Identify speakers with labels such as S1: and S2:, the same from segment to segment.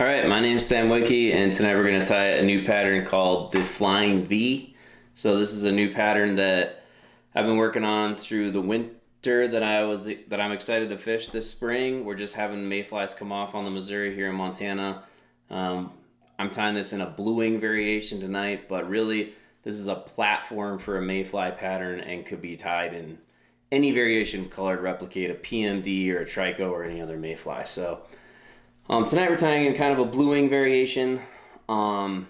S1: All right, my name is Sam Wicke, and tonight we're going to tie a new pattern called the Flying V. So this is a new pattern that I've been working on through the winter that I'm excited to fish this spring. We're just having mayflies come off on the Missouri here in Montana. I'm tying this in a bluing variation tonight, but really this is a platform for a mayfly pattern and could be tied in any variation of color to replicate a PMD or a trico or any other mayfly. So tonight we're tying in kind of a bluing variation, and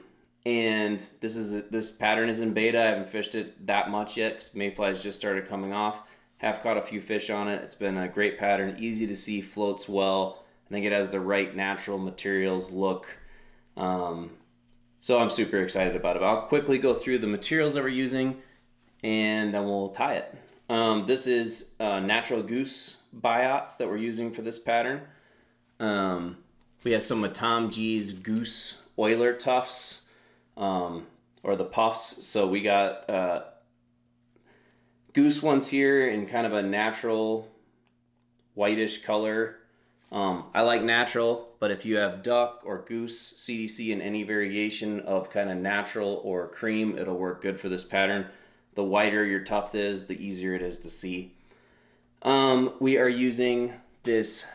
S1: this pattern is in beta. I haven't fished it that much yet because mayflies just started coming off. Have caught a few fish on it. It's been a great pattern, easy to see, floats well. I think it has the right natural materials look. So I'm super excited about it. I'll quickly go through the materials that we're using, and then we'll tie it. This is natural Goose Biots that we're using for this pattern. We have some of Tom G's Goose Oiler Tufts, or the Puffs. So we got Goose ones here in kind of a natural whitish color. I like natural, but if you have duck or goose CDC in any variation of kind of natural or cream, it'll work good for this pattern. The whiter your tuft is, the easier it is to see. We are using this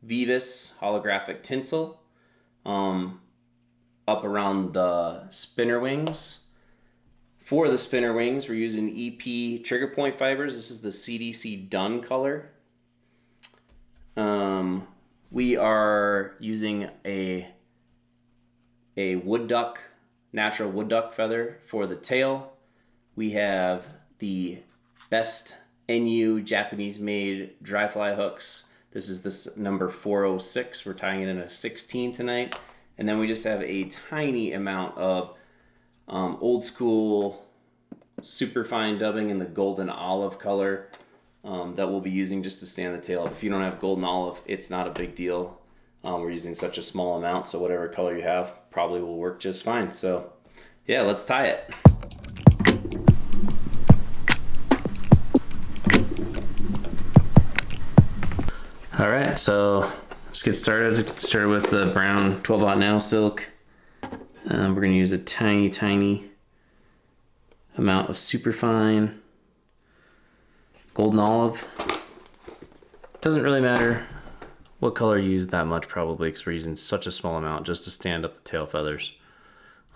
S1: Vivus holographic tinsel up around the spinner wings. For the spinner wings, we're using EP trigger point fibers. This is the CDC Dun color. We are using a wood duck, natural wood duck feather for the tail. We have the best NU Japanese made dry fly hooks. This is this number 406. We're tying it in a 16 tonight. And then we just have a tiny amount of old school Superfine Dubbing in the golden olive color that we'll be using just to stand the tail up. If you don't have golden olive, it's not a big deal. We're using such a small amount, so whatever color you have probably will work just fine. So yeah, let's tie it. All right, so let's get started. Started with the brown 12-aught nano silk. We're gonna use a tiny amount of superfine golden olive. Doesn't really matter what color you use that much probably, because we're using such a small amount just to stand up the tail feathers.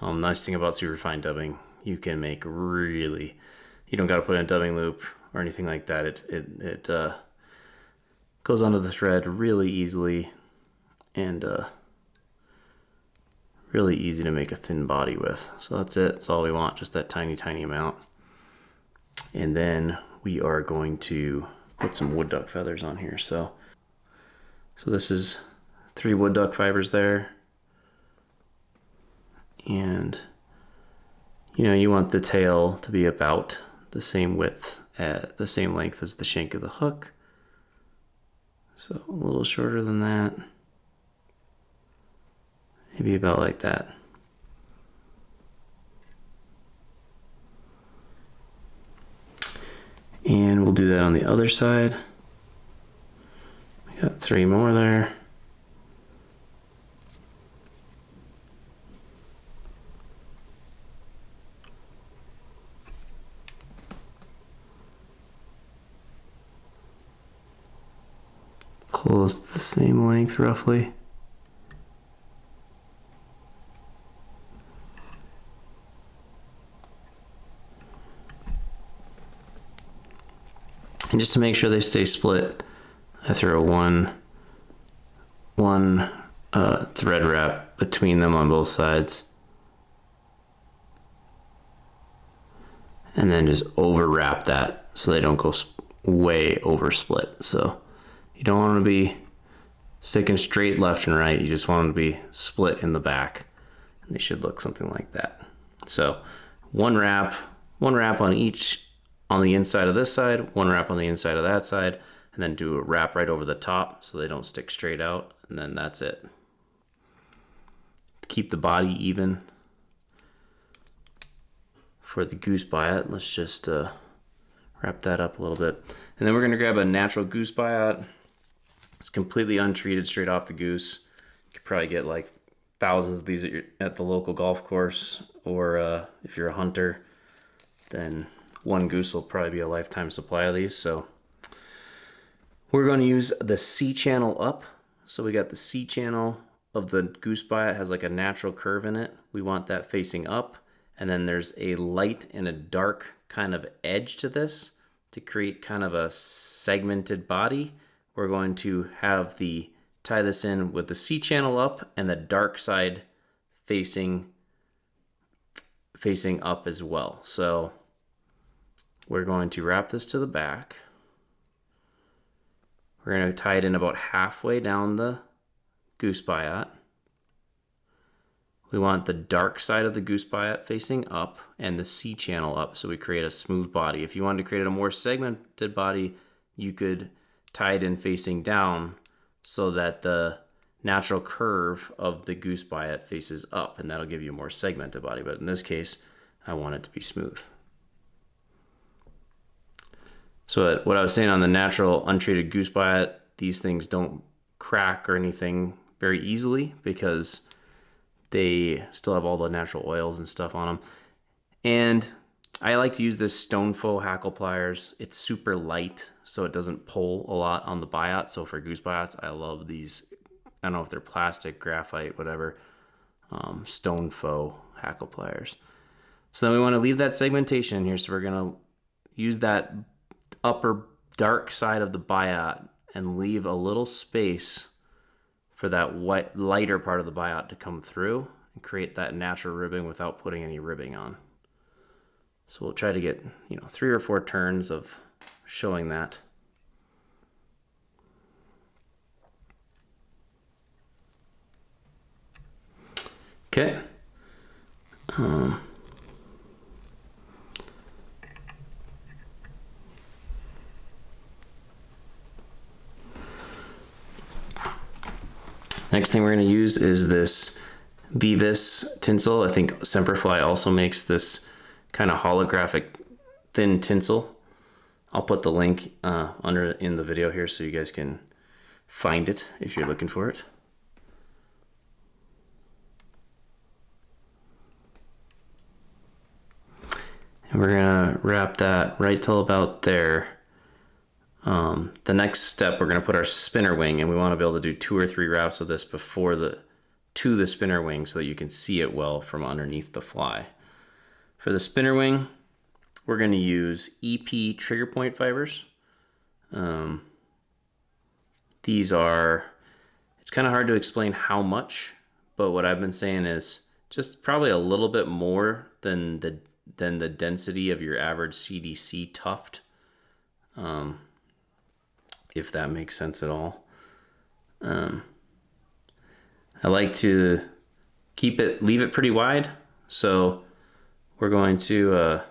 S1: Nice thing about superfine dubbing, you can make you don't got to put in a dubbing loop or anything like that. It goes onto the thread really easily, and really easy to make a thin body with. So that's it. That's all we want, just that tiny amount. And then we are going to put some wood duck feathers on here. So this is 3 wood duck fibers there. And you want the tail to be about the same width, at the same length as the shank of the hook. So a little shorter than that. Maybe about like that. And we'll do that on the other side. We got 3 more there. Close to the same length roughly. And just to make sure they stay split, I throw one thread wrap between them on both sides, and then just over wrap that so they don't go way over split. So you don't want them to be sticking straight left and right. You just want them to be split in the back, and they should look something like that. So one wrap on each. On the inside of this side, one wrap on the inside of that side, and then do a wrap right over the top so they don't stick straight out, and then that's it. To keep the body even for the Goose Biot, let's just wrap that up a little bit. And then we're gonna grab a natural Goose Biot. It's completely untreated, straight off the goose. You could probably get like thousands of these at the local golf course, or if you're a hunter, then one goose will probably be a lifetime supply of these. So we're going to use the C channel up. So we got the C channel of the goose biot, has like a natural curve in it. We want that facing up, and then there's a light and a dark kind of edge to this to create kind of a segmented body. We're going to have tie this in with the C channel up and the dark side facing up as well. So we're going to wrap this to the back. We're going to tie it in about halfway down the goose biot. We want the dark side of the goose biot facing up and the C channel up, so we create a smooth body. If you wanted to create a more segmented body, you could tie it in facing down so that the natural curve of the goose biot faces up, and that'll give you a more segmented body. But in this case, I want it to be smooth. So what I was saying on the natural untreated goose biot, these things don't crack or anything very easily because they still have all the natural oils and stuff on them. And I like to use this Stonefo hackle pliers. It's super light, so it doesn't pull a lot on the biot. So for goose biots, I love these. I don't know if they're plastic, graphite, whatever. Stonefo hackle pliers. So then we want to leave that segmentation in here. So we're going to use that upper dark side of the biot and leave a little space for that white, lighter part of the biot to come through and create that natural ribbing without putting any ribbing on. So we'll try to get, 3 or 4 turns of showing that. Okay. Next thing we're going to use is this Vivis tinsel. I think Superfine also makes this kind of holographic thin tinsel. I'll put the link under in the video here so you guys can find it if you're looking for it. And we're gonna wrap that right till about there. The next step, we're gonna put our spinner wing, and we want to be able to do 2 or 3 wraps of this before to the spinner wing so that you can see it well from underneath the fly. For the spinner wing, we're going to use EP trigger point fibers. These are, it's kind of hard to explain how much, but what I've been saying is just probably a little bit more than the density of your average CDC tuft, if that makes sense at all. I like to leave it pretty wide, so we're going to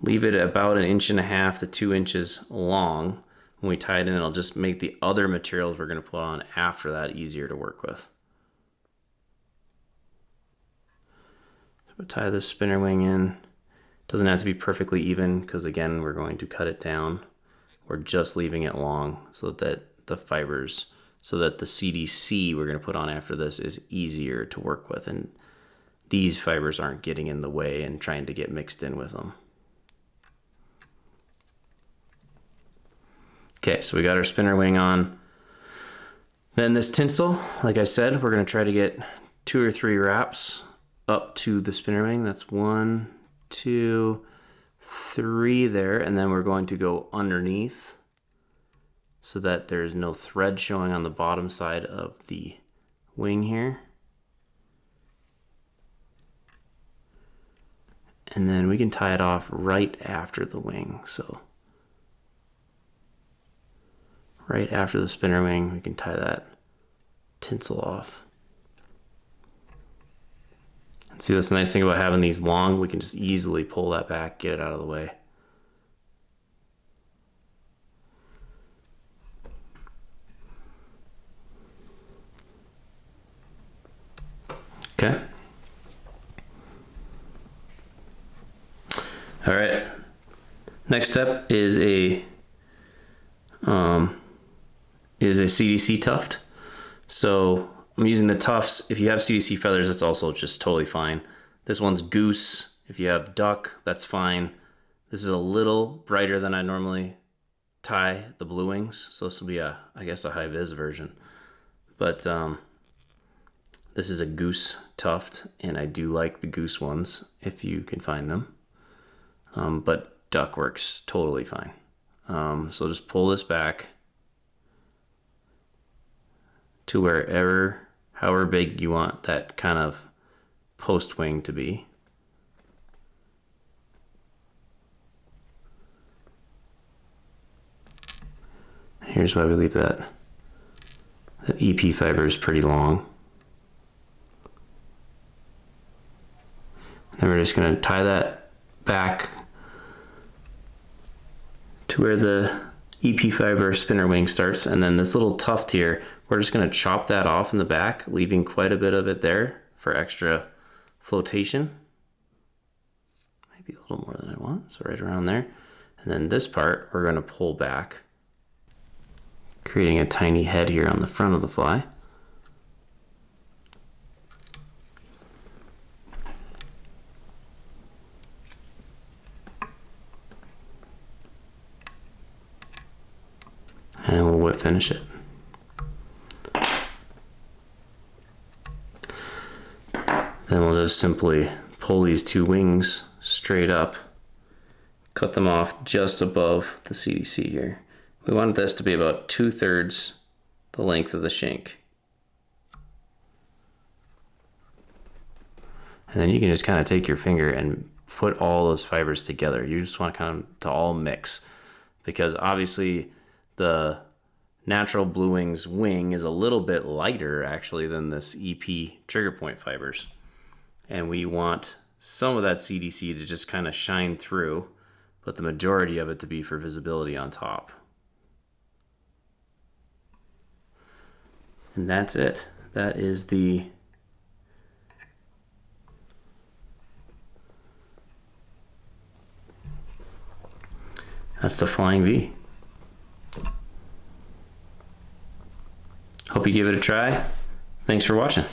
S1: leave it about 1.5 to 2 inches long. When we tie it in, it'll just make the other materials we're going to put on after that easier to work with. So we'll tie this spinner wing in. Doesn't have to be perfectly even because, again, we're going to cut it down. We're just leaving it long so that the fibers, so that the CDC we're going to put on after this is easier to work with, and these fibers aren't getting in the way and trying to get mixed in with them. Okay, so we got our spinner wing on. Then this tinsel, like I said, we're going to try to get 2 or 3 wraps up to the spinner wing. That's 1, 2, 3 there, and then we're going to go underneath so that there's no thread showing on the bottom side of the wing here. And then we can tie it off right after the wing. So right after the spinner wing, we can tie that tinsel off. And see, that's the nice thing about having these long, we can just easily pull that back, get it out of the way. Okay. All right. Next step is is a CDC tuft. So I'm using the tufts. If you have CDC feathers, that's also just totally fine. This one's Goose. If you have duck, that's fine. This is a little brighter than I normally tie the blue wings. So this will be I guess a high vis version. But this is a Goose tuft, and I do like the Goose ones if you can find them. But duck works totally fine. So just pull this back to however big you want that kind of post wing to be. Here's why we leave that EP fiber is pretty long. Then we're just going to tie that back to where the EP fiber spinner wing starts, and then this little tuft here, we're just going to chop that off in the back, leaving quite a bit of it there for extra flotation. Maybe a little more than I want, so right around there. And then this part we're going to pull back, creating a tiny head here on the front of the fly. And we'll whip finish it. Then we'll just simply pull these two wings straight up, cut them off just above the CDC here. We wanted this to be about 2/3 the length of the shank. And then you can just kind of take your finger and put all those fibers together. You just want to all mix, because obviously the natural blue wing's wing is a little bit lighter actually than this EP trigger point fibers. And we want some of that CDC to just kind of shine through, but the majority of it to be for visibility on top. And that's it. That's the Flying V. Hope you give it a try. Thanks for watching.